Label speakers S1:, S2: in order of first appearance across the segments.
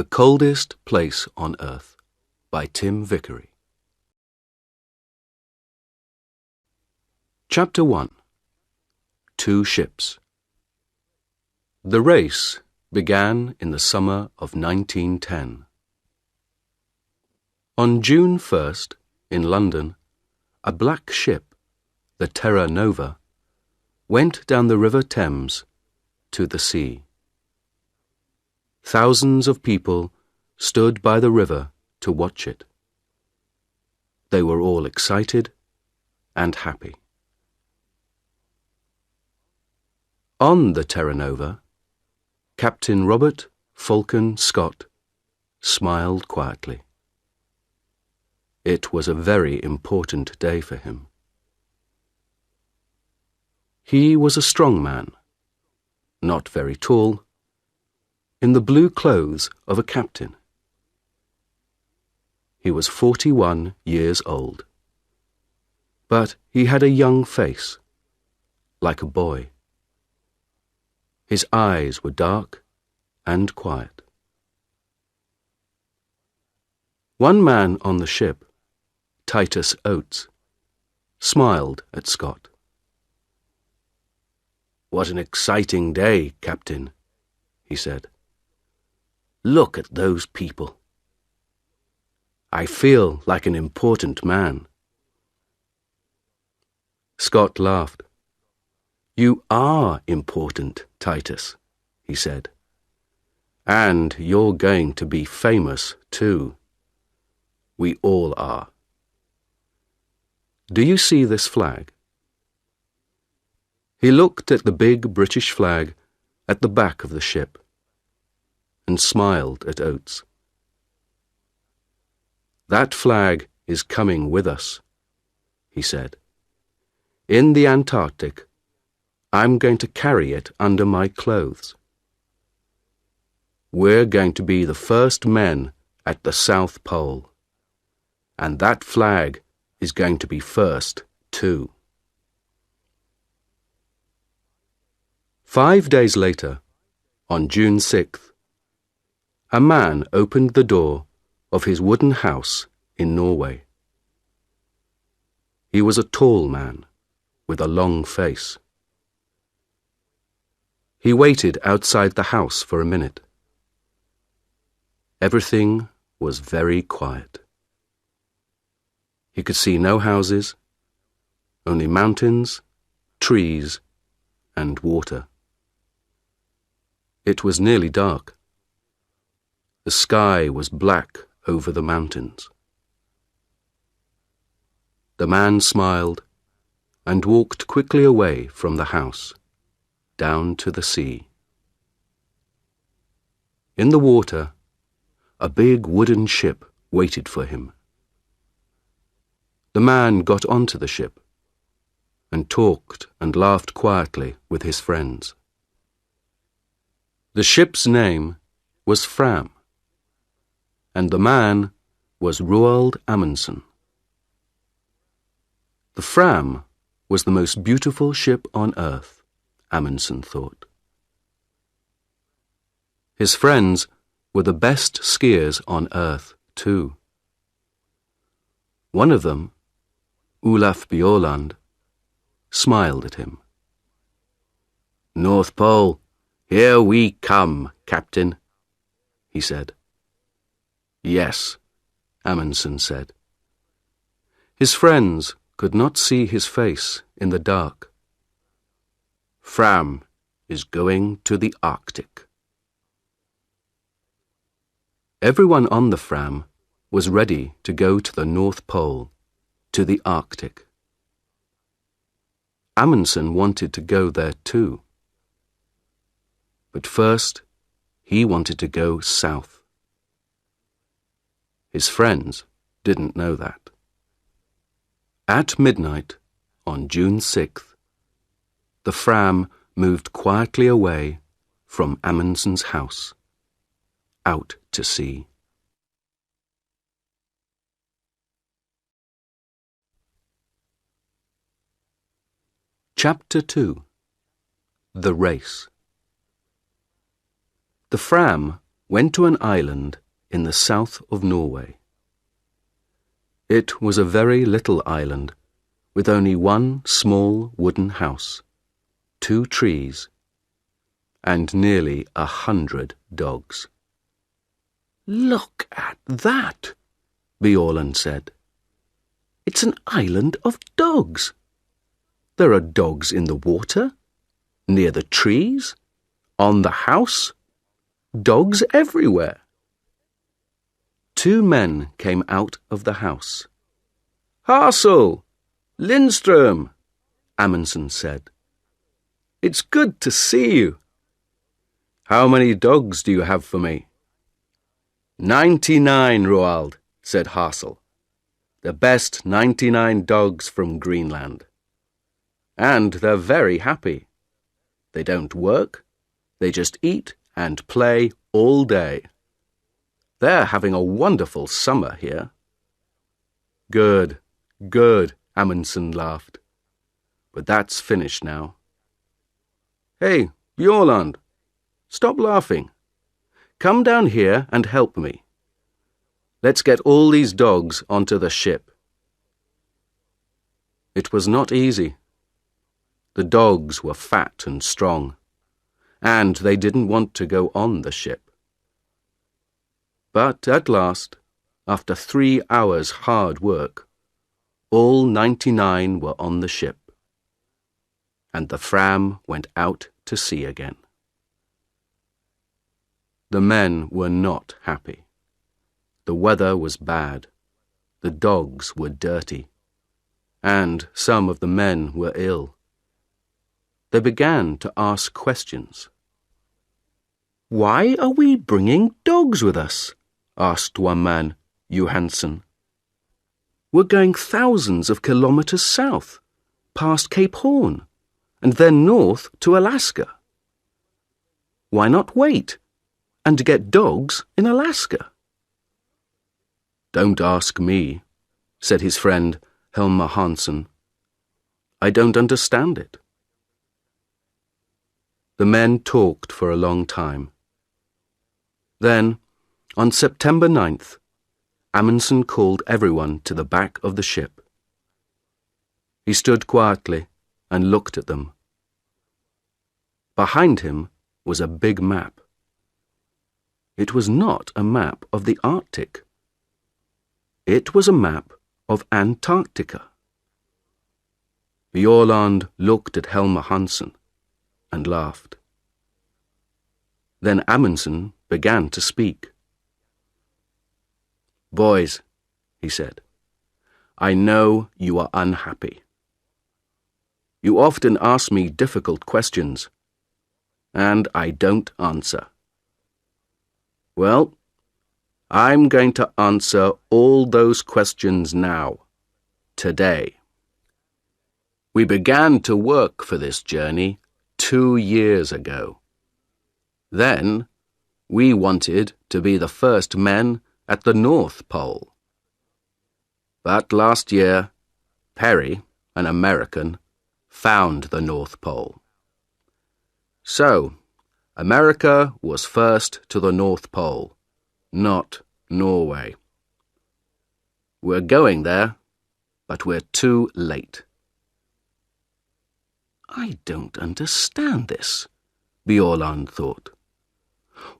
S1: The Coldest Place on Earth by Tim Vickery. Chapter 1. Two Ships. The race began in the summer of 1910. On June 1st, in London, a black ship, the Terra Nova, went down the River Thames to the sea. Thousands of people stood by the river to watch it. They were all excited and happy. On the Terra Nova, Captain Robert Falcon Scott smiled quietly. It was a very important day for him. He was a strong man, not very tall, in the blue clothes of a captain. He was 41 years old, but he had a young face, like a boy. His eyes were dark and quiet. One man on the ship, Titus Oates, smiled at Scott. "What an exciting day, Captain," he said. "Look at those people. I feel like an important man." Scott laughed. "You are important, Titus," he said. "And you're going to be famous, too. We all are. Do you see this flag?" He looked at the big British flag at the back of the ship and smiled at Oates. "That flag is coming with us," he said. "In the Antarctic, I'm going to carry it under my clothes. We're going to be the first men at the South Pole, and that flag is going to be first, too." 5 days later, on June 6th, a man opened the door of his wooden house in Norway. He was a tall man with a long face. He waited outside the house for a minute. Everything was very quiet. He could see no houses, only mountains, trees, and water. It was nearly dark. The sky was black over the mountains. The man smiled and walked quickly away from the house, down to the sea. In the water, a big wooden ship waited for him. The man got onto the ship and talked and laughed quietly with his friends. The ship's name was Fram, and the man was Roald Amundsen. The Fram was the most beautiful ship on earth, Amundsen thought. His friends were the best skiers on earth, too. One of them, Olaf Bjaaland, smiled at him. "North Pole, here we come, Captain," he said. "Yes," Amundsen said. His friends could not see his face in the dark. "Fram is going to the Arctic." Everyone on the Fram was ready to go to the North Pole, to the Arctic. Amundsen wanted to go there too. But first, he wanted to go south. His friends didn't know that. At midnight, on June 6th, the Fram moved quietly away from Amundsen's house, out to sea. Chapter 2. The Race. The Fram went to an island in the south of Norway. It was a very little island with only one small wooden house, 2 trees, and nearly 100 dogs. "Look at that," Bjaaland said. "It's an island of dogs. There are dogs in the water, near the trees, on the house, dogs everywhere." 2 men came out of the house. "Hassel! Lindström!" Amundsen said. "It's good to see you. How many dogs do you have for me?" 99, Roald," said Hassel. "The best 99 dogs from Greenland. And they're very happy. They don't work, they just eat and play all day. They're having a wonderful summer here." "Good, good," Amundsen laughed. "But that's finished now." "Hey, Bjaaland, stop laughing. Come down here and help me. Let's get all these dogs onto the ship." It was not easy. The dogs were fat and strong, and they didn't want to go on the ship. But at last, after 3 hours' hard work, all 99 were on the ship, and the Fram went out to sea again. The men were not happy. The weather was bad, the dogs were dirty, and some of the men were ill. They began to ask questions. "Why are we bringing dogs with us?" asked one man, Johansson. "We're going thousands of kilometers south, past Cape Horn, and then north to Alaska. Why not wait and get dogs in Alaska?" "Don't ask me," said his friend Helmer Hansen. "I don't understand it." The men talked for a long time. Then, on September 9th, Amundsen called everyone to the back of the ship. He stood quietly and looked at them. Behind him was a big map. It was not a map of the Arctic. It was a map of Antarctica. Bjaaland looked at Helmer Hansen and laughed. Then Amundsen began to speak. "Boys," he said, "I know you are unhappy. You often ask me difficult questions, and I don't answer. Well, I'm going to answer all those questions now, today. We began to work for this journey 2 years ago. Then, we wanted to be the first men at the North Pole. But last year, Perry, an American, found the North Pole. So, America was first to the North Pole, not Norway. We're going there, but we're too late." "I don't understand this," Bjaaland thought.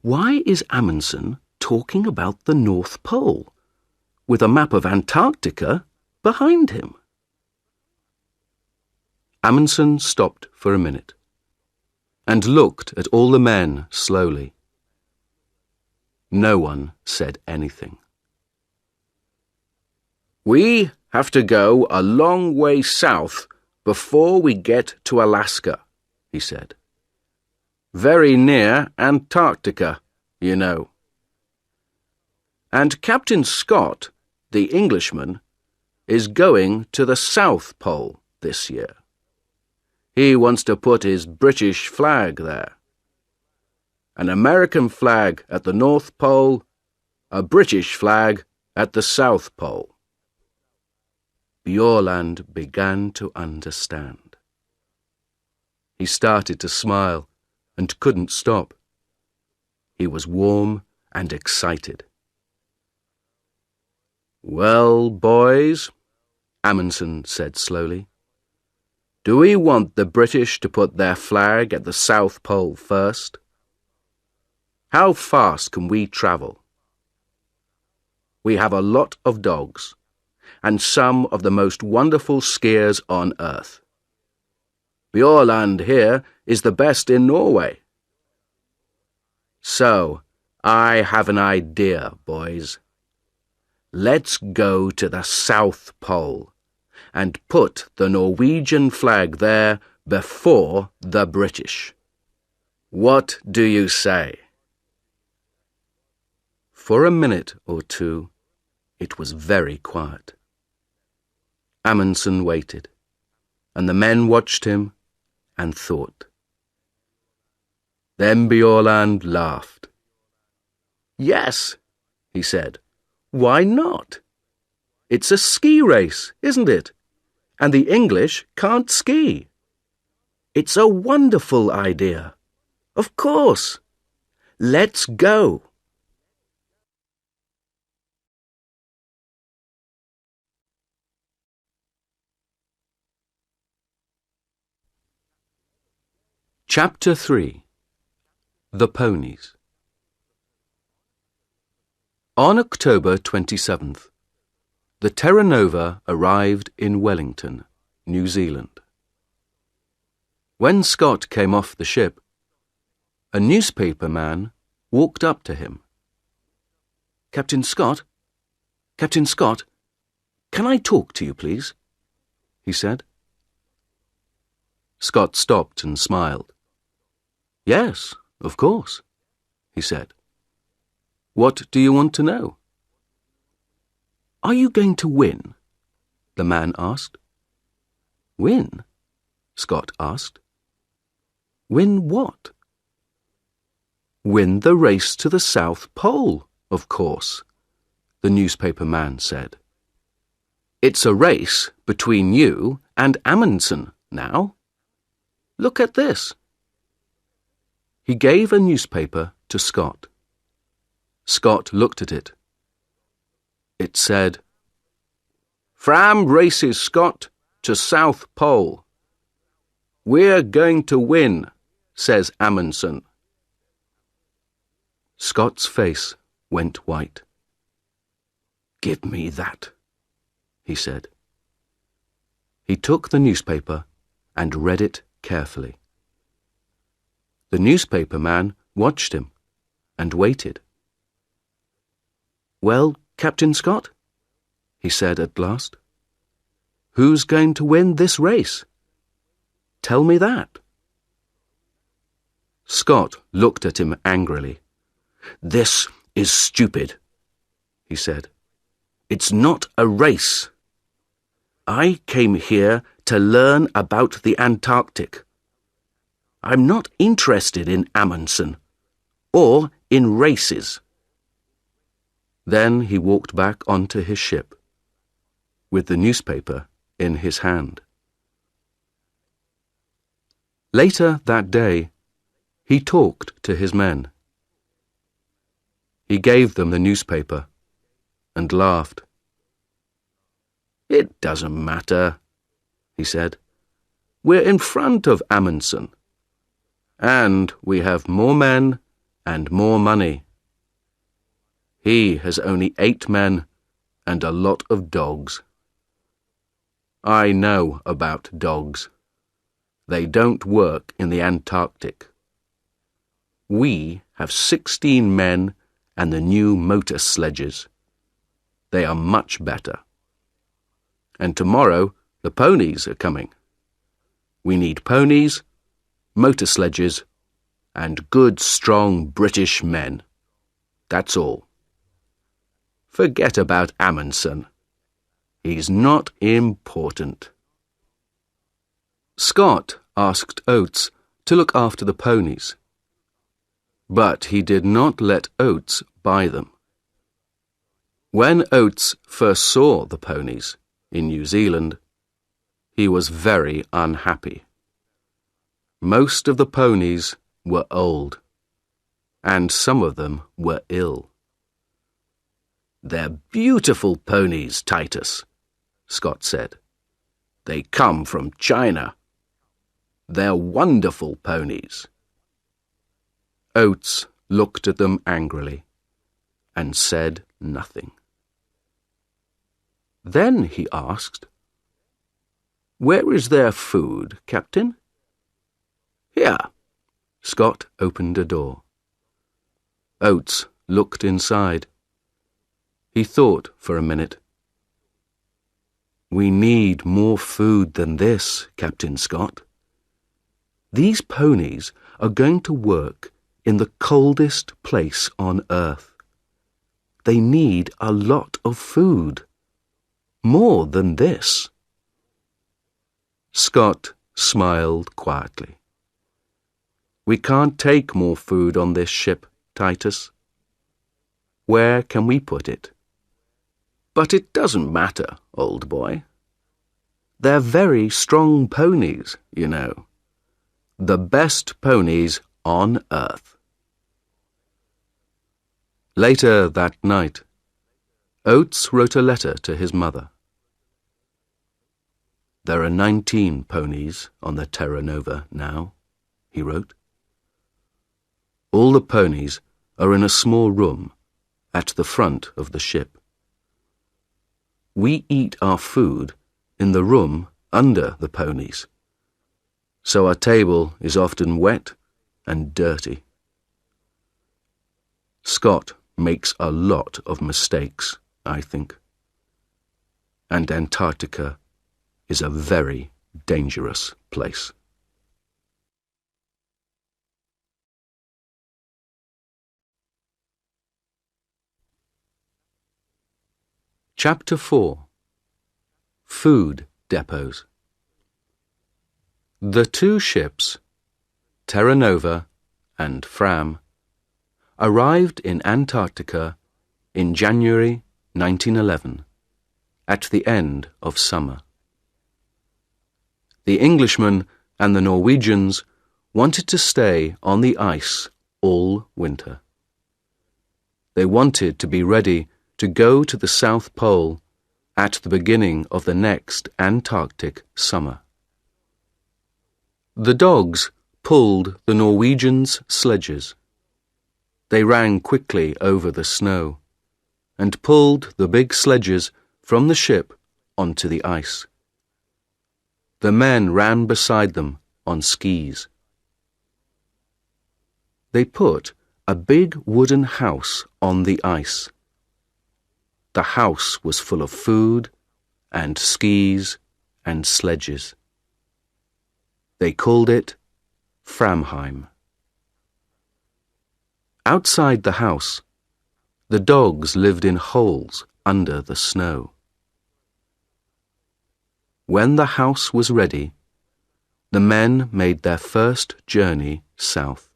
S1: "Why is Amundsen talking about the North Pole, with a map of Antarctica behind him?" Amundsen stopped for a minute, and looked at all the men slowly. No one said anything. "We have to go a long way south before we get to Alaska," he said. "Very near Antarctica, you know. And Captain Scott, the Englishman, is going to the South Pole this year. He wants to put his British flag there. An American flag at the North Pole, a British flag at the South Pole." Bjaaland began to understand. He started to smile and couldn't stop. He was warm and excited. "Well, boys," Amundsen said slowly, "do we want the British to put their flag at the South Pole first? How fast can we travel? We have a lot of dogs, and some of the most wonderful skiers on earth. Bjorland here is the best in Norway. So, I have an idea, boys. Let's go to the South Pole and put the Norwegian flag there before the British. What do you say?" For a minute or two, it was very quiet. Amundsen waited, and the men watched him and thought. Then Bjorland laughed. "Yes," he said, "why not? It's a ski race, isn't it? And the English can't ski. It's a wonderful idea. Of course. Let's go." Chapter 3. The Ponies. On October 27th, the Terra Nova arrived in Wellington, New Zealand. When Scott came off the ship, a newspaper man walked up to him. Captain Scott, can I talk to you, please?" he said. Scott stopped and smiled. "Yes, of course," he said. "What do you want to know?" "Are you going to win?" the man asked. "Win?" Scott asked. "Win what?" "Win the race to the South Pole, of course," the newspaper man said. "It's a race between you and Amundsen now. Look at this." He gave a newspaper to Scott. Scott looked at it. It said, "Fram races Scott to South Pole. We're going to win, says Amundsen." Scott's face went white. "Give me that," he said. He took the newspaper and read it carefully. The newspaper man watched him and waited. "Well, Captain Scott," he said at last, "who's going to win this race? Tell me that." Scott looked at him angrily. "This is stupid," he said. "It's not a race. I came here to learn about the Antarctic. I'm not interested in Amundsen or in races." Then he walked back onto his ship, with the newspaper in his hand. Later that day, he talked to his men. He gave them the newspaper and laughed. "It doesn't matter," he said. "We're in front of Amundsen. And we have more men and more money. He has only 8 men and a lot of dogs. I know about dogs. They don't work in the Antarctic. We have 16 men and the new motor sledges. They are much better. And tomorrow the ponies are coming. We need ponies, motor sledges, and good, strong British men. That's all. Forget about Amundsen. He's not important." Scott asked Oates to look after the ponies, but he did not let Oates buy them. When Oates first saw the ponies in New Zealand, he was very unhappy. Most of the ponies were old. and some of them were ill. "They're beautiful ponies, Titus," Scott said. "They come from China. They're wonderful ponies." Oates looked at them angrily and said nothing. Then he asked, "Where is their food, Captain?" "Here." Scott opened a door. Oates looked inside. He thought for a minute. "We need more food than this, Captain Scott. These ponies are going to work in the coldest place on earth. They need a lot of food. More than this." Scott smiled quietly. "We can't take more food on this ship, Titus. Where can we put it?" "But it doesn't matter, old boy. They're very strong ponies, you know. The best ponies on earth." Later that night, Oates wrote a letter to his mother. "There are 19 ponies on the Terra Nova now," he wrote. "All the ponies are in a small room at the front of the ship. We eat our food in the room under the ponies, so our table is often wet and dirty. Scott makes a lot of mistakes, I think. And Antarctica is a very dangerous place." Chapter 4. Food Depots. The two ships, Terra Nova and Fram, arrived in Antarctica in January 1911, at the end of summer. The Englishmen and the Norwegians wanted to stay on the ice all winter. They wanted to be ready to go to the South Pole at the beginning of the next Antarctic summer. The dogs pulled the Norwegians' sledges. They ran quickly over the snow and pulled the big sledges from the ship onto the ice. The men ran beside them on skis. They put a big wooden house on the ice. The house was full of food and skis and sledges. They called it Framheim. Outside the house, the dogs lived in holes under the snow. When the house was ready, the men made their first journey south.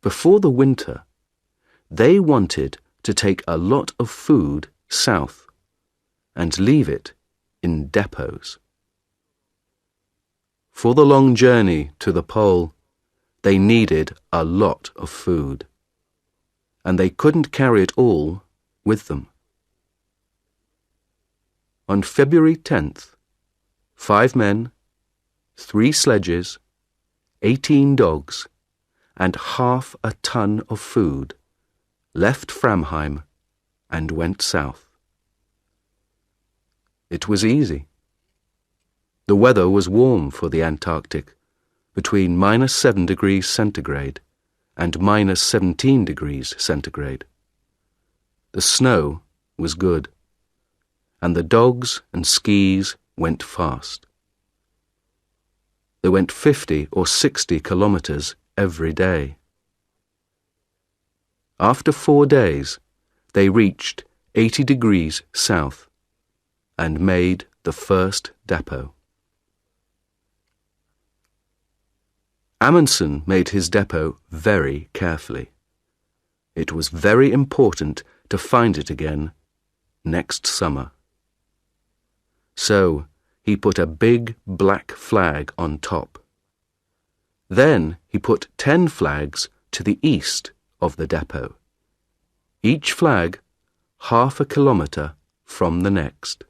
S1: Before the winter, they wanted to take a lot of food south and leave it in depots. For the long journey to the pole, they needed a lot of food, and they couldn't carry it all with them. On February 10th, 5 men, 3 sledges, 18 dogs, and half a ton of food left Framheim and went south. It was easy. The weather was warm for the Antarctic, between -7 degrees centigrade and -17 degrees centigrade. The snow was good, and the dogs and skis went fast. They went 50 or 60 kilometers every day. After 4 days, they reached 80 degrees south and made the first depot. Amundsen made his depot very carefully. It was very important to find it again next summer. So he put a big black flag on top. Then he put 10 flags to the east of the depot, each flag half a kilometre from the next,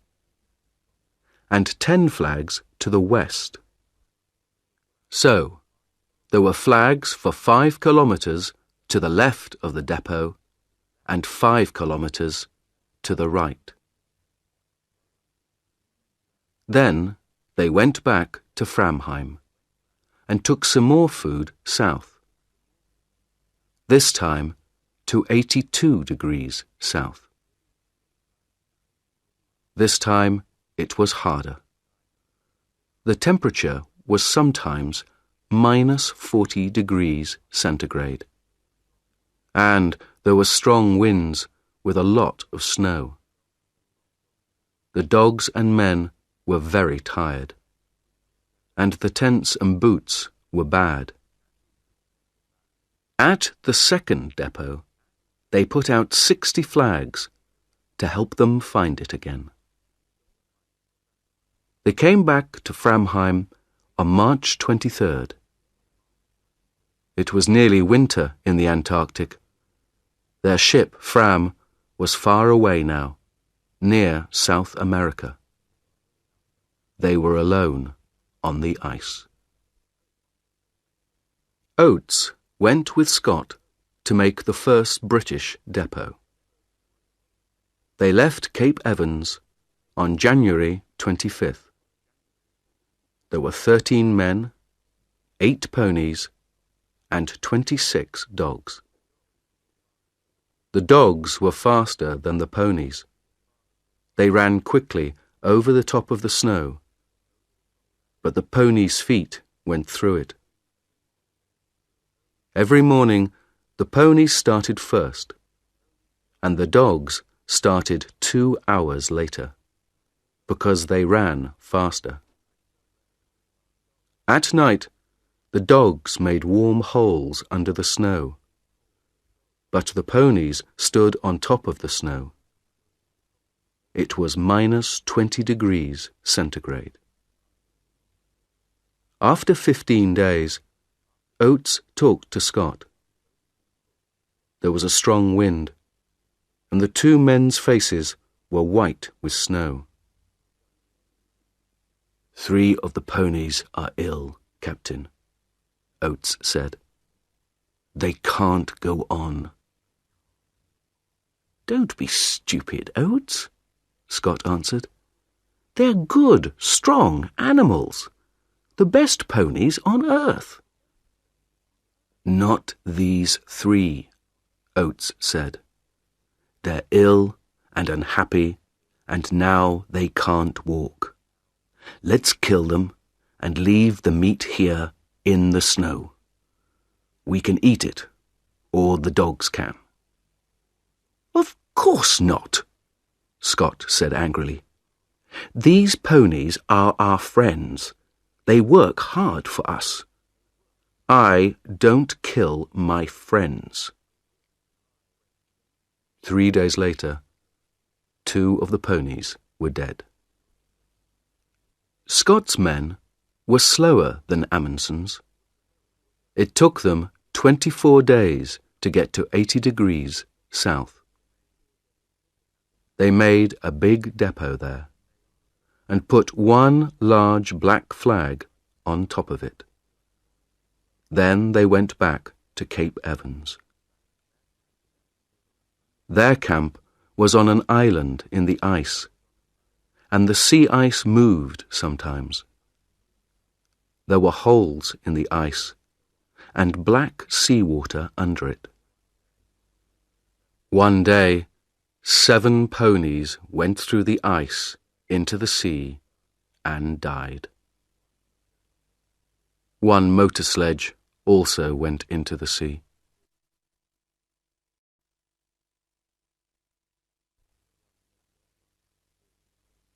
S1: and 10 flags to the west. So, there were flags for 5 kilometres to the left of the depot and 5 kilometres to the right. Then they went back to Framheim and took some more food south, this time to 82 degrees south. This time it was harder. The temperature was sometimes minus 40 degrees centigrade, and there were strong winds with a lot of snow. The dogs and men were very tired, and the tents and boots were bad. At the second depot, they put out 60 flags to help them find it again. They came back to Framheim on March 23rd. It was nearly winter in the Antarctic. Their ship, Fram, was far away now, near South America. They were alone on the ice. Oates went with Scott to make the first British depot. They left Cape Evans on January 25th. There were 13 men, 8 ponies, and 26 dogs. The dogs were faster than the ponies. They ran quickly over the top of the snow, but the ponies' feet went through it. Every morning, the ponies started first, and the dogs started 2 hours later, because they ran faster. At night, the dogs made warm holes under the snow, but the ponies stood on top of the snow. It was minus 20 degrees centigrade. After 15 days, Oates talked to Scott. There was a strong wind, and the 2 men's faces were white with snow. "3 of the ponies are ill, Captain," Oates said. "They can't go on." "Don't be stupid, Oates," Scott answered. "They're good, strong animals. The best ponies on earth." "Not these 3, Oates said. "They're ill and unhappy, and now they can't walk. Let's kill them and leave the meat here in the snow. We can eat it, or the dogs can." "Of course not," Scott said angrily. "These ponies are our friends. They work hard for us. I don't kill my friends." 3 days later, 2 of the ponies were dead. Scott's men were slower than Amundsen's. It took them 24 days to get to 80 degrees south. They made a big depot there and put 1 large black flag on top of it. Then they went back to Cape Evans. Their camp was on an island in the ice, and the sea ice moved sometimes. There were holes in the ice and black seawater under it. One day, 7 ponies went through the ice into the sea and died. 1 motor sledge also went into the sea.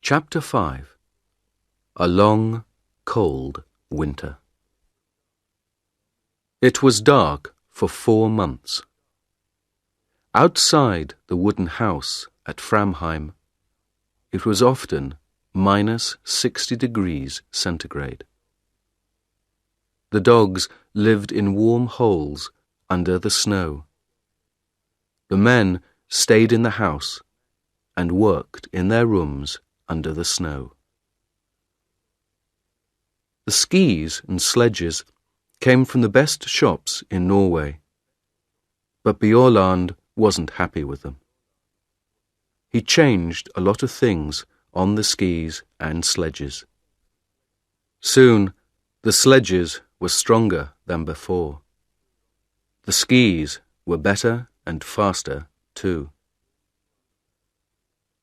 S1: Chapter 5. A long, cold winter. It was dark for 4 months. Outside the wooden house at Framheim, it was often minus 60 degrees centigrade. The dogs lived in warm holes under the snow. The men stayed in the house and worked in their rooms under the snow. The skis and sledges came from the best shops in Norway, but Bjaaland wasn't happy with them. He changed a lot of things on the skis and sledges. Soon, the sledges were stronger than before. The skis were better and faster too.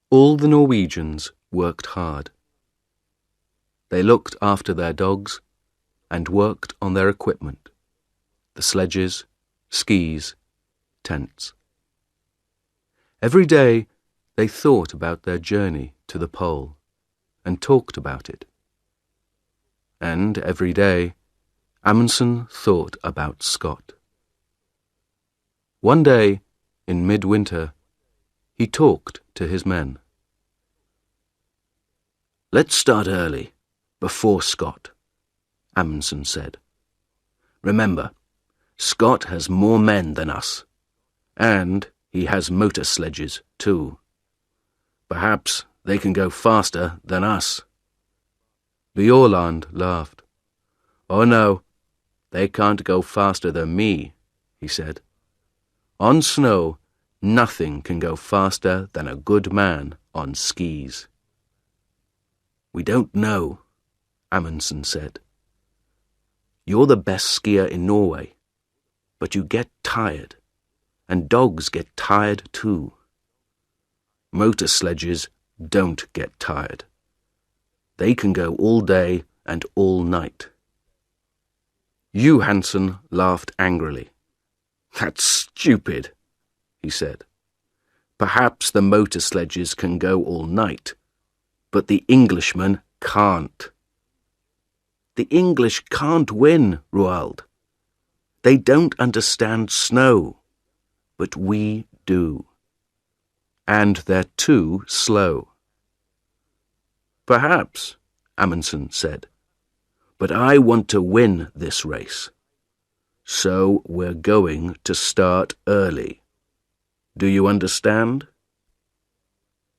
S1: All the Norwegians worked hard. They looked after their dogs and worked on their equipment, the sledges, skis, tents. Every day they thought about their journey to the pole and talked about it. And every day Amundsen thought about Scott. One day, in midwinter, he talked to his men. "Let's start early, before Scott," Amundsen said. "Remember, Scott has more men than us, and he has motor sledges too. Perhaps they can go faster than us." Bjaaland laughed. "Oh no, they can't go faster than me," he said. "On snow, nothing can go faster than a good man on skis." "We don't know," Amundsen said. "You're the best skier in Norway, but you get tired, and dogs get tired too. Motor sledges don't get tired. They can go all day and all night." Johansen laughed angrily. "That's stupid," he said. "Perhaps the motor sledges can go all night, but the Englishmen can't." "The English can't win, Roald. They don't understand snow, but we do. And they're too slow." "Perhaps," Amundsen said, "but I want to win this race. So we're going to start early. Do you understand?"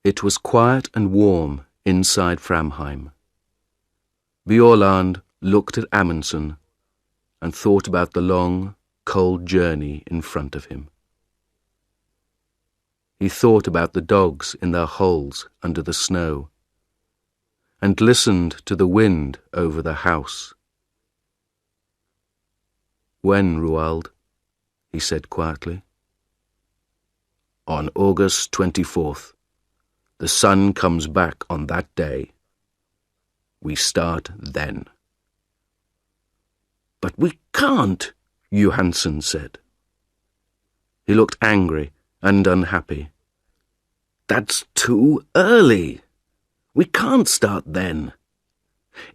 S1: It was quiet and warm inside Framheim. Bjaaland looked at Amundsen and thought about the long, cold journey in front of him. He thought about the dogs in their holes under the snow and listened to the wind over the house. "When, Roald?" he said quietly. "On August 24th. The sun comes back on that day. We start then." "But we can't," Johansen said. He looked angry and unhappy. "That's too early. We can't start then.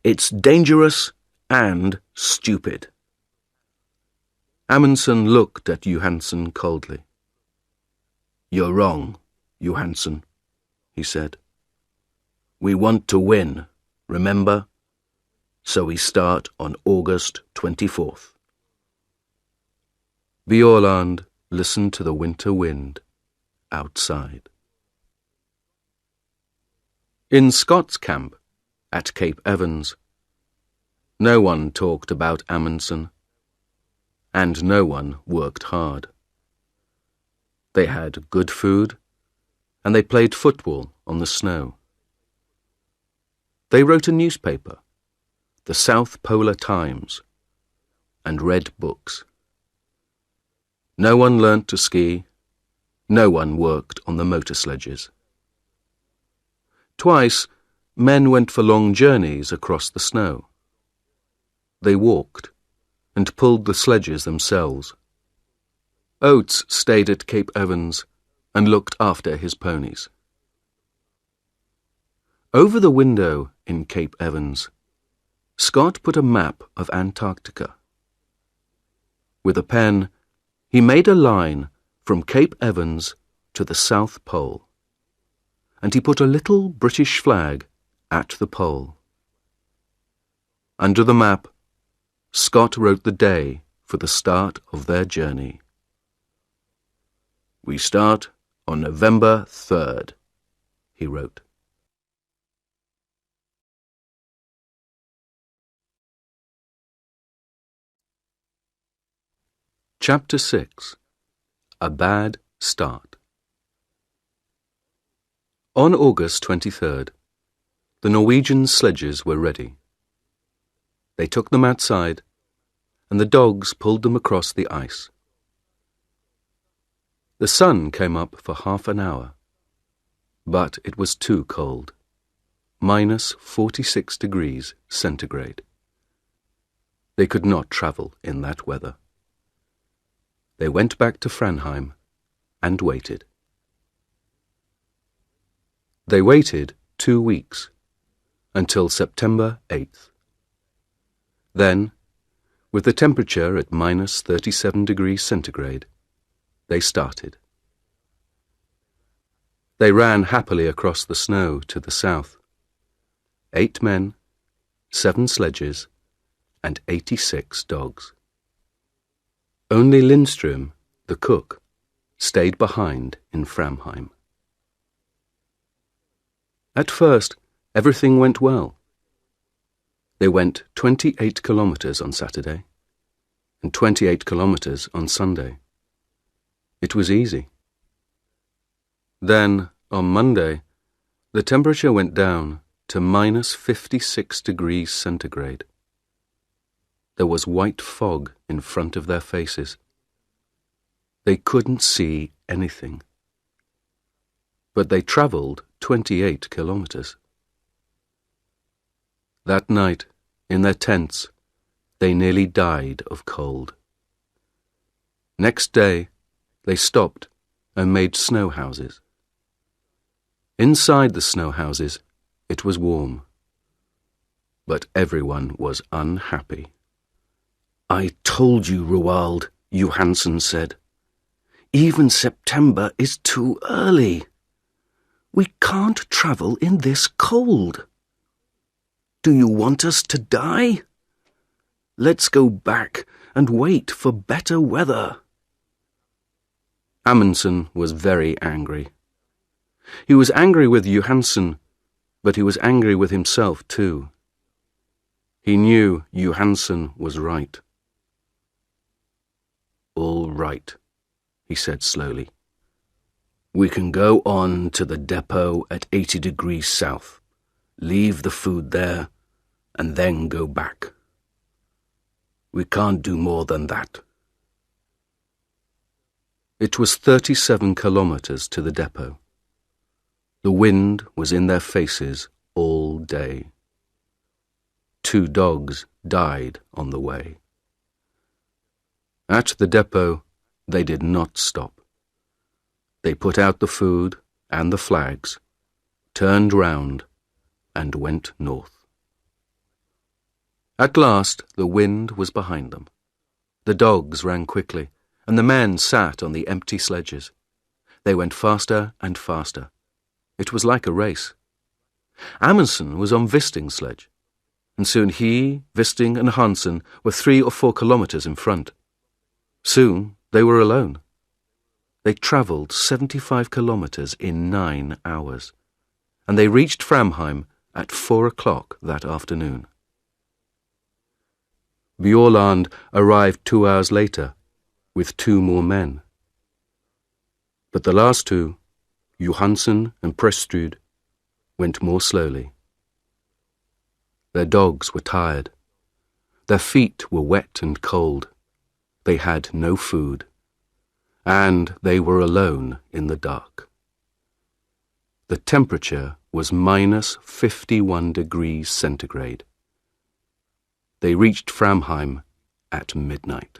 S1: It's dangerous and stupid." Amundsen looked at Johansen coldly. "You're wrong, Johansen," he said. "We want to win, remember? So we start on August 24th. Bjaaland listened to the winter wind outside. In Scott's camp, at Cape Evans, no one talked about Amundsen, and no one worked hard. They had good food, and they played football on the snow. They wrote a newspaper, the South Polar Times, and read books. No one learnt to ski, no one worked on the motor sledges. Twice, men went for long journeys across the snow. They walked and pulled the sledges themselves. Oates stayed at Cape Evans and looked after his ponies. Over the window in Cape Evans, Scott put a map of Antarctica. With a pen, he made a line from Cape Evans to the South Pole, and he put a little British flag at the pole. Under the map, Scott wrote the day for the start of their journey. "We start on November 3rd, he wrote. Chapter 6. A Bad Start. On August 23rd, the Norwegian sledges were ready. They took them outside, and the dogs pulled them across the ice. The sun came up for half an hour, but it was too cold, minus 46 degrees centigrade. They could not travel in that weather. They went back to Framheim and waited. They waited 2 weeks, until September 8th. Then, with the temperature at minus 37 degrees centigrade, they started. They ran happily across the snow to the south. 8 men, 7 sledges, and 86 dogs. Only Lindström, the cook, stayed behind in Framheim. At first, everything went well. They went 28 kilometers on Saturday and 28 kilometers on Sunday. It was easy. Then, on Monday, the temperature went down to minus 56 degrees centigrade. There was white fog in front of their faces. They couldn't see anything. But they travelled 28 kilometers. That night, in their tents, they nearly died of cold. Next day, they stopped and made snow houses. Inside the snow houses, it was warm. But everyone was unhappy. "I told you, Roald," Johansen said. "Even September is too early. We can't travel in this cold. Do you want us to die? Let's go back and wait for better weather." Amundsen was very angry. He was angry with Johansen, but he was angry with himself too. He knew Johansen was right. "All right," he said slowly. "We can go on to the depot at 80 degrees south, leave the food there, and then go back. We can't do more than that." It was 37 kilometers to the depot. The wind was in their faces all day. 2 dogs died on the way. At the depot, they did not stop. They put out the food and the flags, turned round, and went north. At last, the wind was behind them. The dogs ran quickly, and the men sat on the empty sledges. They went faster and faster. It was like a race. Amundsen was on Wisting's sledge, and soon he, Wisting, and Hansen were 3 or 4 kilometers in front. Soon they were alone. They travelled 75 kilometers in 9 hours, and they reached Framheim at 4 o'clock that afternoon. Bjaaland arrived 2 hours later with 2 more men. But the last 2, Johansen and Prestrud, went more slowly. Their dogs were tired. Their feet were wet and cold. They had no food, and they were alone in the dark. The temperature was minus 51 degrees centigrade. They reached Framheim at midnight.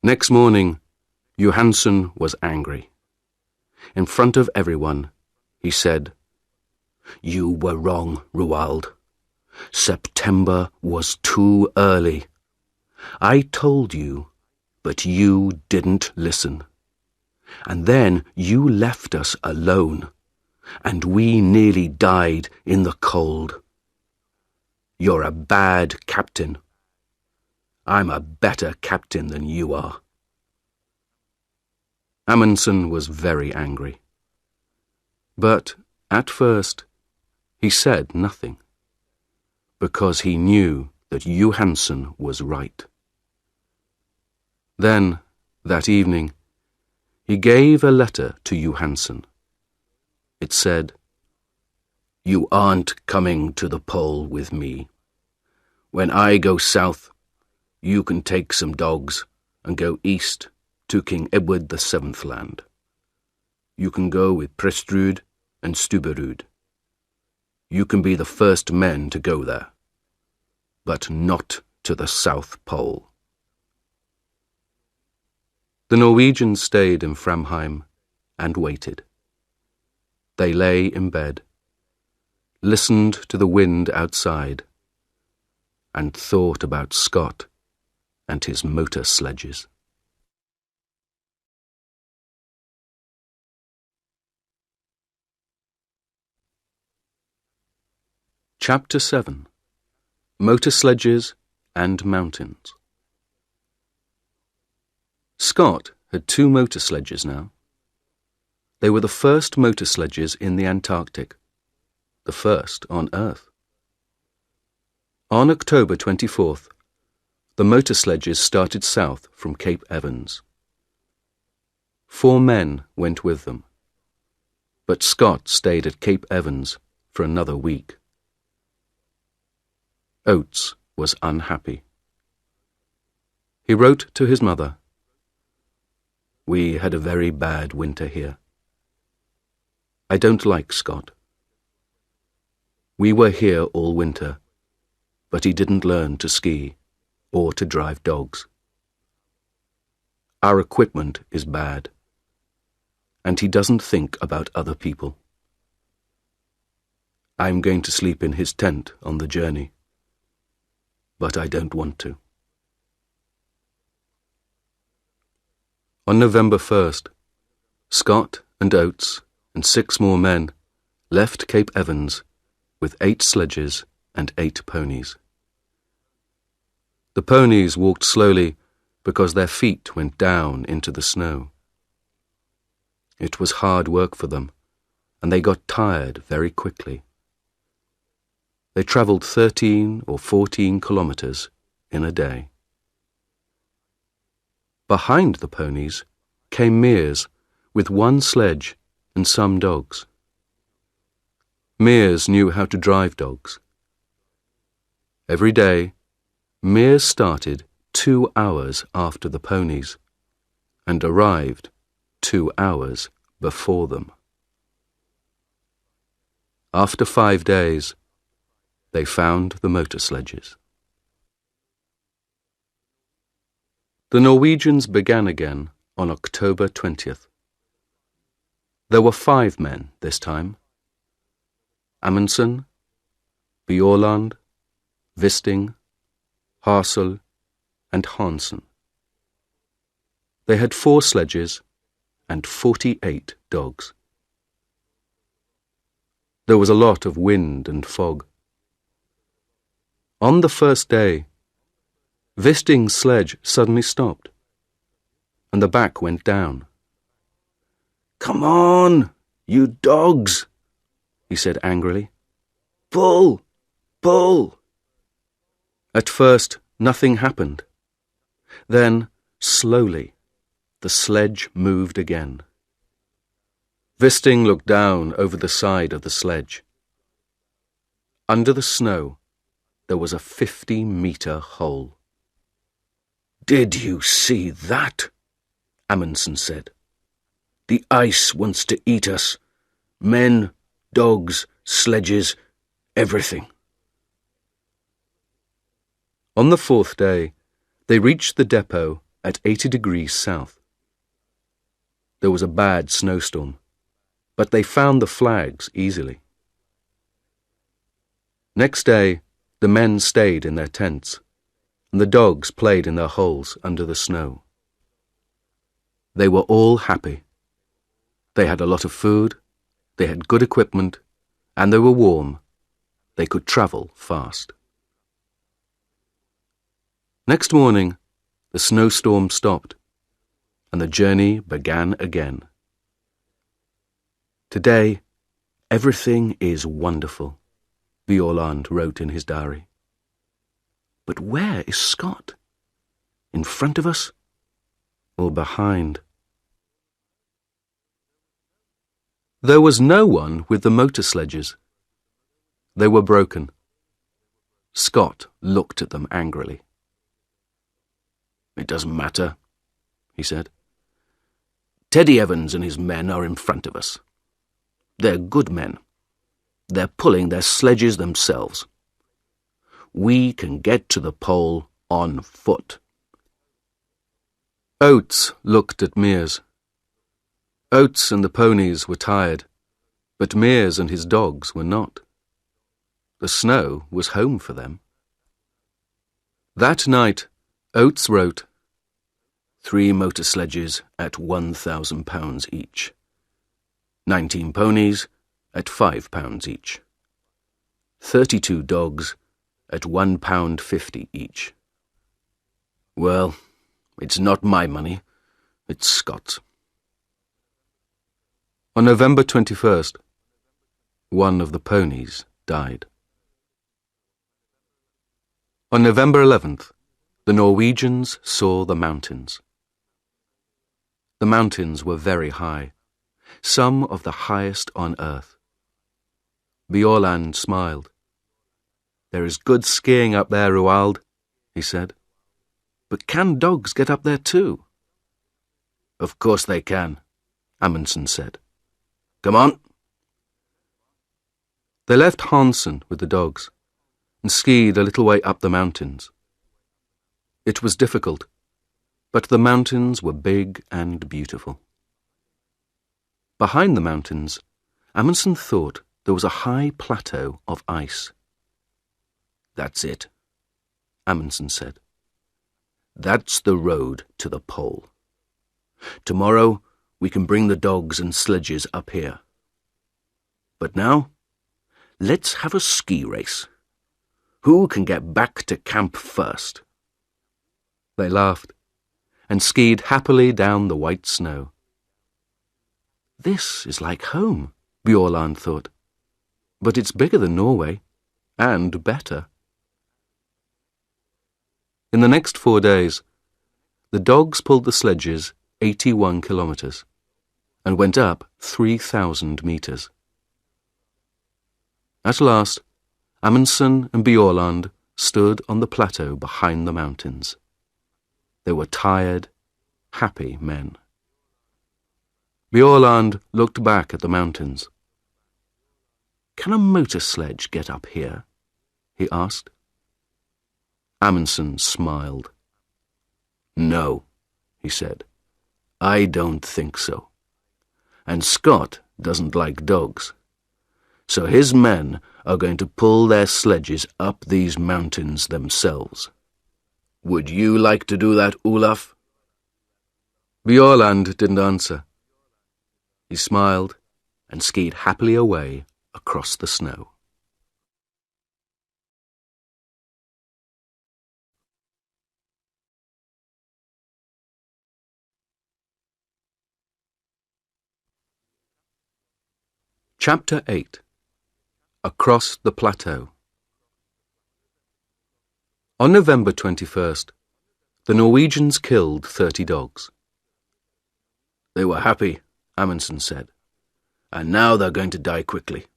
S1: Next morning, Johansen was angry. In front of everyone, he said, "You were wrong, Roald. September was too early. I told you, but you didn't listen. And then you left us alone, and we nearly died in the cold. You're a bad captain. I'm a better captain than you are." Amundsen was very angry. But, at first, he said nothing, because he knew that Johansen was right. Then, that evening, he gave a letter to Johansen. It said, "You aren't coming to the pole with me. When I go south, you can take some dogs and go east to King Edward VII's land. You can go with Prestrud and Stubberud. You can be the first men to go there, but not to the South Pole." The Norwegians stayed in Framheim and waited. They lay in bed, listened to the wind outside, and thought about Scott and his motor sledges. Chapter 7. Motor Sledges and Mountains. Scott had 2 motor sledges now. They were the first motor sledges in the Antarctic, the first on Earth. On October 24th, the motor sledges started south from Cape Evans. 4 men went with them, but Scott stayed at Cape Evans for another week. Oates was unhappy. He wrote to his mother, "We had a very bad winter here. I don't like Scott. We were here all winter, but he didn't learn to ski or to drive dogs. Our equipment is bad, and he doesn't think about other people. I'm going to sleep in his tent on the journey, but I don't want to." On November 1st, Scott and Oates and 6 more men left Cape Evans with 8 sledges and 8 ponies. The ponies walked slowly because their feet went down into the snow. It was hard work for them, and they got tired very quickly. They travelled 13 or 14 kilometres in a day. Behind the ponies came Mears with 1 sledge and some dogs. Mears knew how to drive dogs. Every day, Mears started 2 hours after the ponies and arrived 2 hours before them. After 5 days, they found the motor sledges. The Norwegians began again on October 20th. There were 5 men this time: Amundsen, Bjaaland, Wisting, Hassel, and Hansen. They had 4 sledges and 48 dogs. There was a lot of wind and fog. On the first day, Wisting's sledge suddenly stopped, and the back went down. "Come on, you dogs," he said angrily. "Pull, pull." At first, nothing happened. Then, slowly, the sledge moved again. Wisting looked down over the side of the sledge. Under the snow, there was a 50-metre hole. "Did you see that?" Amundsen said. "The ice wants to eat us. Men, dogs, sledges, everything." On the 4th day, they reached the depot at 80 degrees south. There was a bad snowstorm, but they found the flags easily. Next day, the men stayed in their tents, and the dogs played in their holes under the snow. They were all happy. They had a lot of food, they had good equipment, and they were warm. They could travel fast. Next morning, the snowstorm stopped, and the journey began again. Today, everything is wonderful, Bjaaland wrote in his diary. But where is Scott? In front of us or behind? There was no one with the motor sledges. They were broken. Scott looked at them angrily. "It doesn't matter," he said. "Teddy Evans and his men are in front of us. They're good men. They're pulling their sledges themselves. We can get to the pole on foot." Oates looked at Mears. Oates and the ponies were tired, but Mears and his dogs were not. The snow was home for them. That night, Oates wrote, 3 motor sledges at £1,000 each. 19 ponies at £5 each. 32 dogs at £1.50 each. Well, it's not my money, it's Scott's. On November 21st, one of the ponies died. On November 11th, the Norwegians saw the mountains. The mountains were very high, some of the highest on earth. Bjaaland smiled. "There is good skiing up there, Roald," he said. "But can dogs get up there too?" "Of course they can," Amundsen said. "Come on." They left Hansen with the dogs and skied a little way up the mountains. It was difficult, but the mountains were big and beautiful. Behind the mountains, Amundsen thought there was a high plateau of ice. "That's it," Amundsen said. "That's the road to the pole. Tomorrow we can bring the dogs and sledges up here. But now, let's have a ski race. Who can get back to camp first?" They laughed and skied happily down the white snow. "This is like home," Bjaaland thought. "But it's bigger than Norway, and better." In the next 4 days, the dogs pulled the sledges 81 kilometers and went up 3,000 meters. At last, Amundsen and Bjaaland stood on the plateau behind the mountains. They were tired, happy men. Bjaaland looked back at the mountains. "Can a motor sledge get up here?" he asked. Amundsen smiled. "No," he said. "I don't think so. And Scott doesn't like dogs. So his men are going to pull their sledges up these mountains themselves. Would you like to do that, Olaf?" Bjaaland didn't answer. He smiled and skied happily away across the snow. Chapter 8. Across the Plateau. On November 21st, the Norwegians killed 30 dogs. "They were happy," Amundsen said, "and now they're going to die quickly.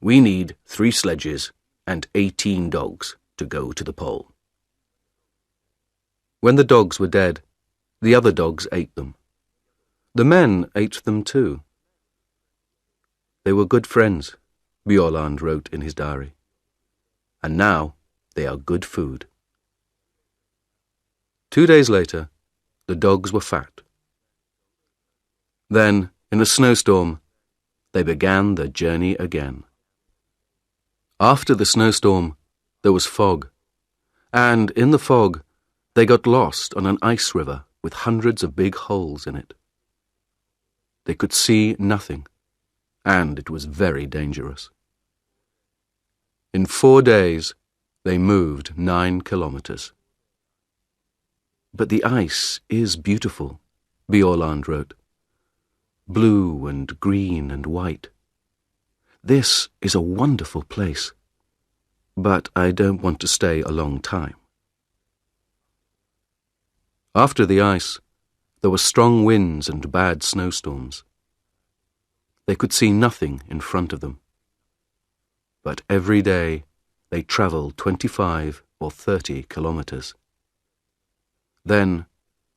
S1: We need 3 sledges and 18 dogs to go to the pole." When the dogs were dead, the other dogs ate them. The men ate them too. They were good friends, Bjaaland wrote in his diary. And now they are good food. 2 days later, the dogs were fat. Then, in a snowstorm, they began their journey again. After the snowstorm, there was fog, and in the fog, they got lost on an ice river with hundreds of big holes in it. They could see nothing, and it was very dangerous. In 4 days, they moved 9 kilometers. But the ice is beautiful, Bjaaland wrote. Blue and green and white. This is a wonderful place, but I don't want to stay a long time. After the ice, there were strong winds and bad snowstorms. They could see nothing in front of them. But every day they travelled 25 or 30 kilometres. Then,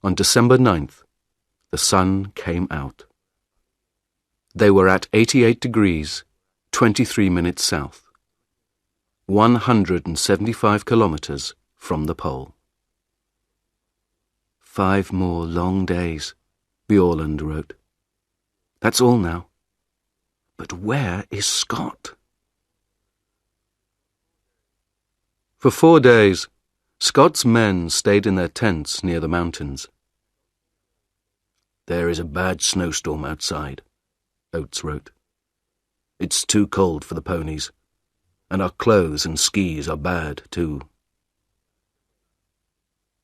S1: on December 9th, the sun came out. They were at 88 degrees, 23 minutes south, 175 kilometres from the pole. 5 more long days, Bjaaland wrote. That's all now. But where is Scott? For 4 days, Scott's men stayed in their tents near the mountains. There is a bad snowstorm outside, Oates wrote. It's too cold for the ponies, and our clothes and skis are bad too.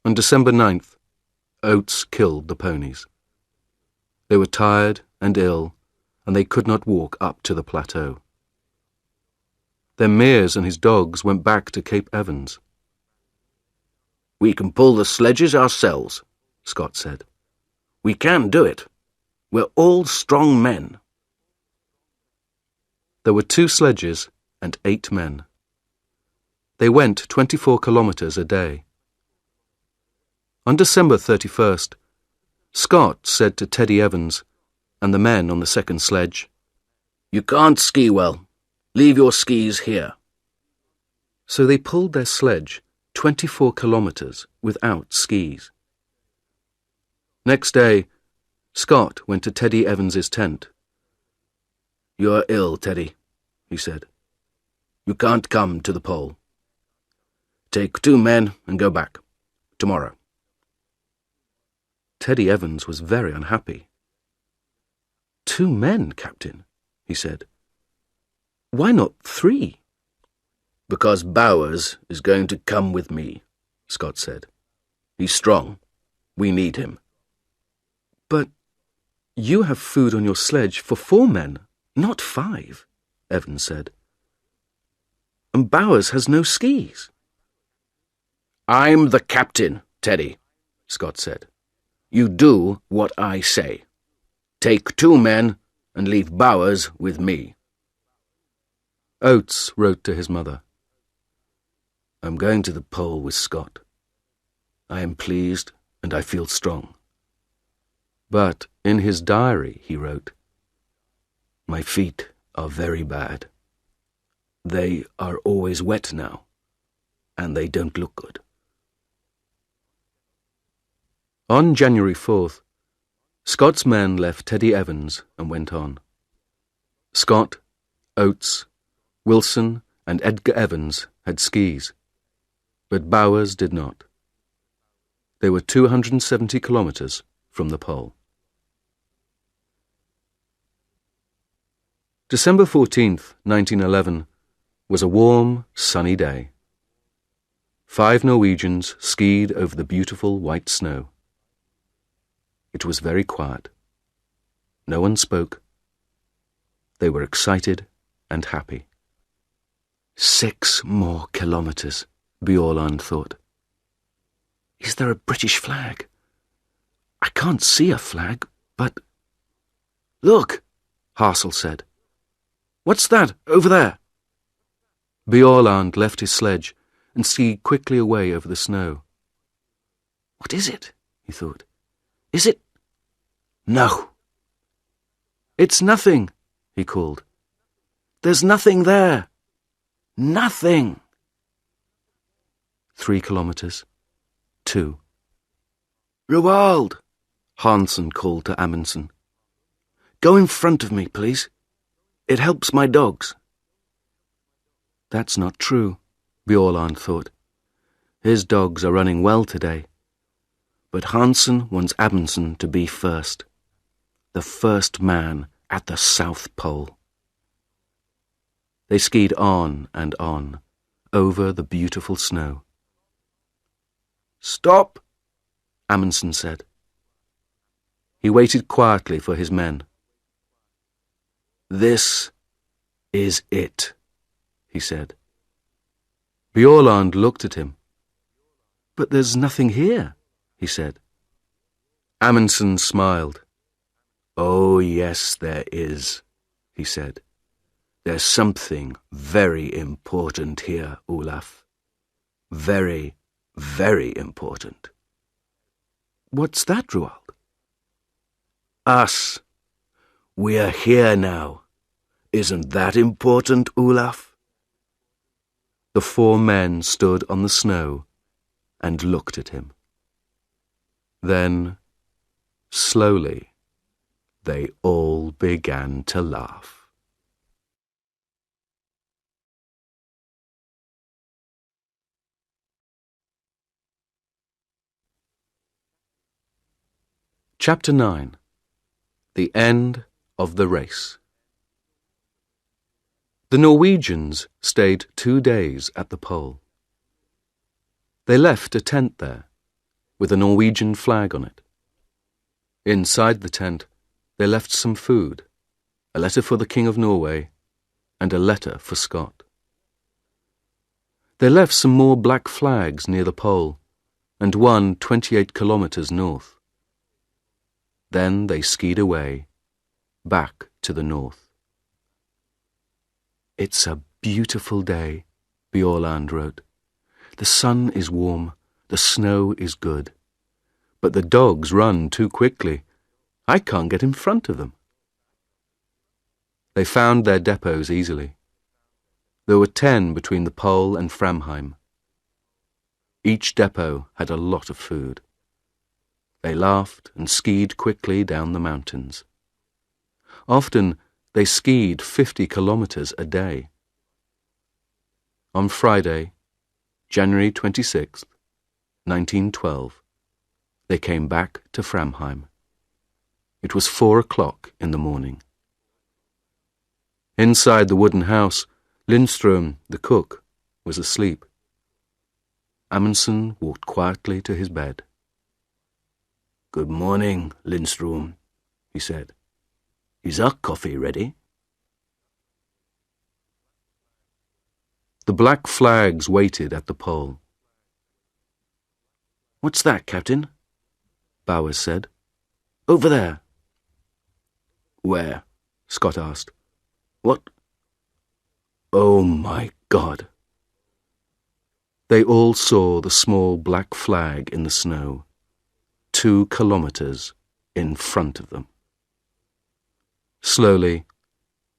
S1: On December 9th, Oates killed the ponies. They were tired and ill, and they could not walk up to the plateau. Then Mears and his dogs went back to Cape Evans. We can pull the sledges ourselves, Scott said. We can do it. We're all strong men. There were 2 sledges and 8 men. They went 24 kilometres a day. On December 31st, Scott said to Teddy Evans and the men on the second sledge, You can't ski well. Leave your skis here. So they pulled their sledge 24 kilometres without skis. Next day, Scott went to Teddy Evans's tent. You're ill, Teddy, he said. You can't come to the pole. Take 2 men and go back. Tomorrow. Teddy Evans was very unhappy. 2 men, Captain, he said. Why not 3? Because Bowers is going to come with me, Scott said. He's strong. We need him. But you have food on your sledge for 4 men, not 5, Evans said. And Bowers has no skis. I'm the captain, Teddy, Scott said. You do what I say. Take 2 men and leave Bowers with me. Oates wrote to his mother. I'm going to the pole with Scott. I am pleased and I feel strong. But in his diary he wrote, My feet are very bad. They are always wet now, and they don't look good. On January 4th, Scott's men left Teddy Evans and went on. Scott, Oates, Wilson and Edgar Evans had skis, but Bowers did not. They were 270 kilometres from the pole. December 14th, 1911, was a warm, sunny day. 5 Norwegians skied over the beautiful white snow. It was very quiet. No one spoke. They were excited and happy. 6 more kilometres, Bjaaland thought. Is there a British flag? I can't see a flag, but... Look, Hassel said. What's that over there? Bjaaland left his sledge and skied quickly away over the snow. What is it? He thought. Is it... No. It's nothing, he called. There's nothing there. Nothing. 3 kilometres. 2. Roald, Hansen called to Amundsen. Go in front of me, please. It helps my dogs. That's not true, Bjaaland thought. His dogs are running well today. But Hansen wants Amundsen to be first. The first man at the South Pole. They skied on and on, over the beautiful snow. Stop, Amundsen said. He waited quietly for his men. "This is it," he said. Bjaaland looked at him. "But there's nothing here," he said. Amundsen smiled. "Oh, yes, there is," he said. "There's something very important here, Olaf. Very, very important." "What's that, Roald?" "Us. We're here now. Isn't that important, Olaf?" The four men stood on the snow and looked at him. Then, slowly, they all began to laugh. Chapter 9. The End of the Race. The Norwegians stayed 2 days at the pole. They left a tent there, with a Norwegian flag on it. Inside the tent, they left some food, a letter for the King of Norway, and a letter for Scott. They left some more black flags near the pole, and one 28 kilometers north. Then they skied away, back to the north. "It's a beautiful day," Bjaaland wrote. "The sun is warm, the snow is good. But the dogs run too quickly. I can't get in front of them." They found their depots easily. There were 10 between the pole and Framheim. Each depot had a lot of food. They laughed and skied quickly down the mountains. Often they skied 50 kilometers a day. On Friday, January 26th, 1912, they came back to Framheim. It was 4 o'clock in the morning. Inside the wooden house, Lindström, the cook, was asleep. Amundsen walked quietly to his bed. "Good morning, Lindström," he said. "Is our coffee ready?" The black flags waited at the pole. "What's that, Captain?" Bowers said. "Over there." "Where?" Scott asked. "What? Oh, my God." They all saw the small black flag in the snow, 2 kilometers in front of them. Slowly,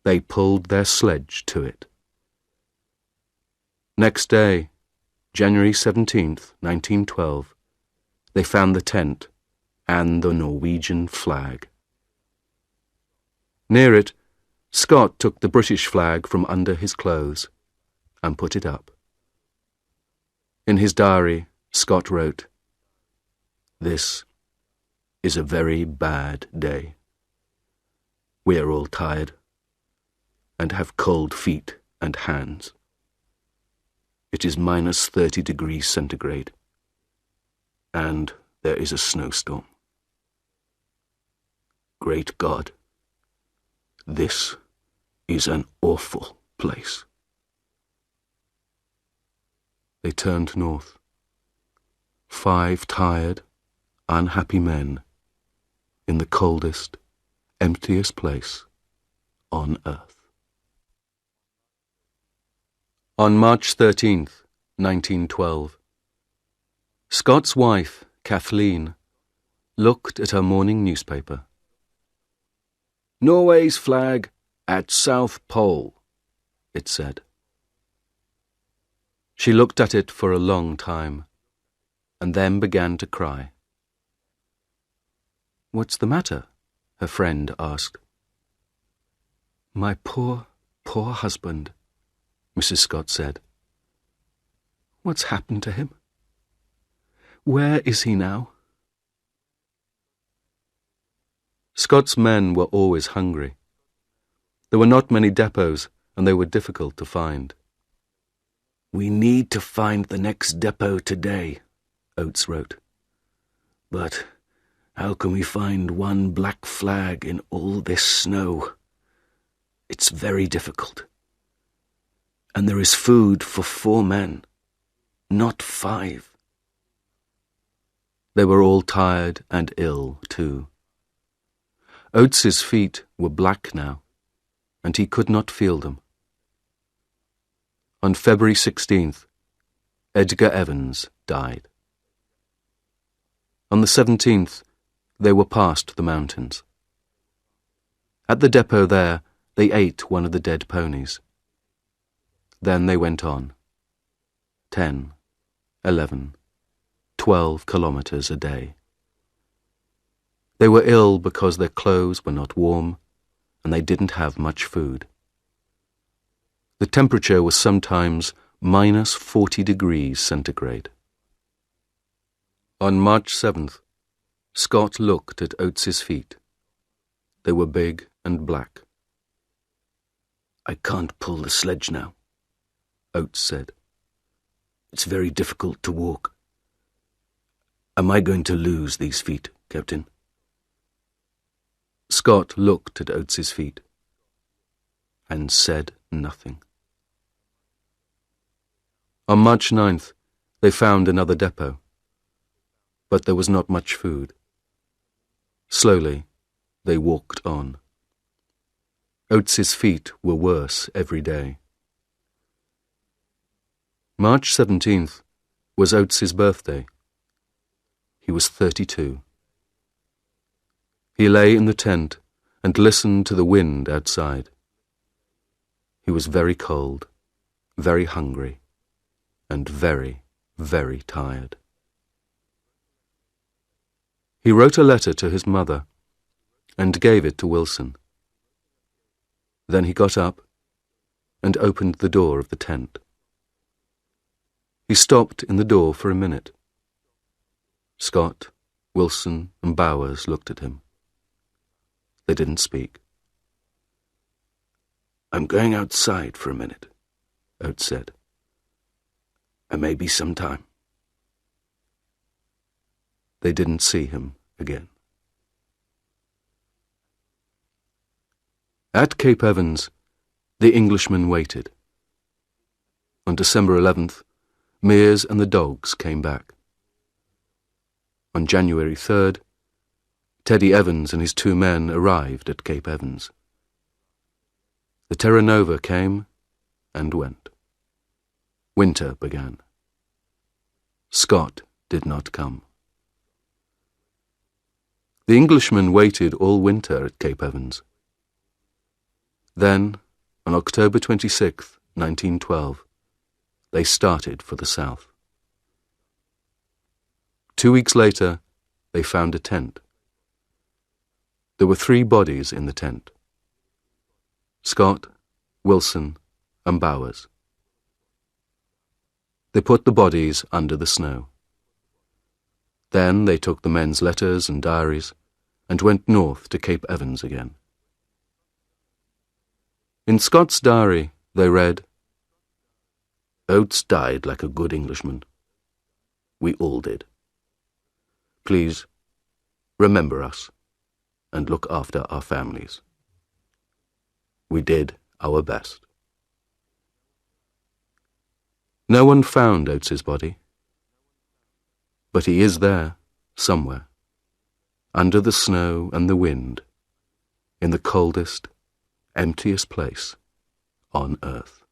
S1: they pulled their sledge to it. Next day, January 17th, 1912, they found the tent and the Norwegian flag. Near it, Scott took the British flag from under his clothes and put it up. In his diary, Scott wrote, "This is a very bad day. We are all tired and have cold feet and hands. It is minus 30 degrees centigrade, and there is a snowstorm. Great God, this is an awful place." They turned north. 5 tired, unhappy men in the coldest, emptiest place on earth. On March 13th, 1912, Scott's wife, Kathleen, looked at her morning newspaper. "Norway's flag at South Pole," it said. She looked at it for a long time, and then began to cry. "What's the matter?" her friend asked. "My poor, poor husband," Mrs. Scott said. "What's happened to him? Where is he now?" Scott's men were always hungry. There were not many depots, and they were difficult to find. "We need to find the next depot today," Oates wrote. But how can we find one black flag in all this snow? It's very difficult. And there is food for 4 men, not 5. They were all tired and ill, too. Oates's feet were black now, and he could not feel them. On February 16th, Edgar Evans died. On the 17th, they were past the mountains. At the depot there, they ate one of the dead ponies. Then they went on. 10, 11, 12 kilometers a day. They were ill because their clothes were not warm, and they didn't have much food. The temperature was sometimes minus 40 degrees centigrade. On March 7th, Scott looked at Oates's feet. They were big and black. "I can't pull the sledge now," Oates said. "It's very difficult to walk. Am I going to lose these feet, Captain?" Scott looked at Oates's feet and said nothing. On March 9th, they found another depot, but there was not much food. Slowly, they walked on. Oates's feet were worse every day. March 17th was Oates's birthday. He was 32. He lay in the tent and listened to the wind outside. He was very cold, very hungry, and very, very tired. He wrote a letter to his mother and gave it to Wilson. Then he got up and opened the door of the tent. He stopped in the door for a minute. Scott, Wilson, and Bowers looked at him. They didn't speak. "I'm going outside for a minute," Oates said. "I may be some time." They didn't see him again. At Cape Evans, the Englishmen waited. On December 11th, Mears and the dogs came back. On January 3rd, Teddy Evans and his 2 men arrived at Cape Evans. The Terra Nova came and went. Winter began. Scott did not come. The Englishmen waited all winter at Cape Evans. Then, on October 26, 1912, they started for the south. 2 weeks later, they found a tent. There were 3 bodies in the tent: Scott, Wilson, and Bowers. They put the bodies under the snow. Then they took the men's letters and diaries and went north to Cape Evans again. In Scott's diary, they read, "Oates died like a good Englishman. We all did. Please, remember us and look after our families. We did our best." No one found Oates's body, but he is there, somewhere, under the snow and the wind, in the coldest, emptiest place on earth.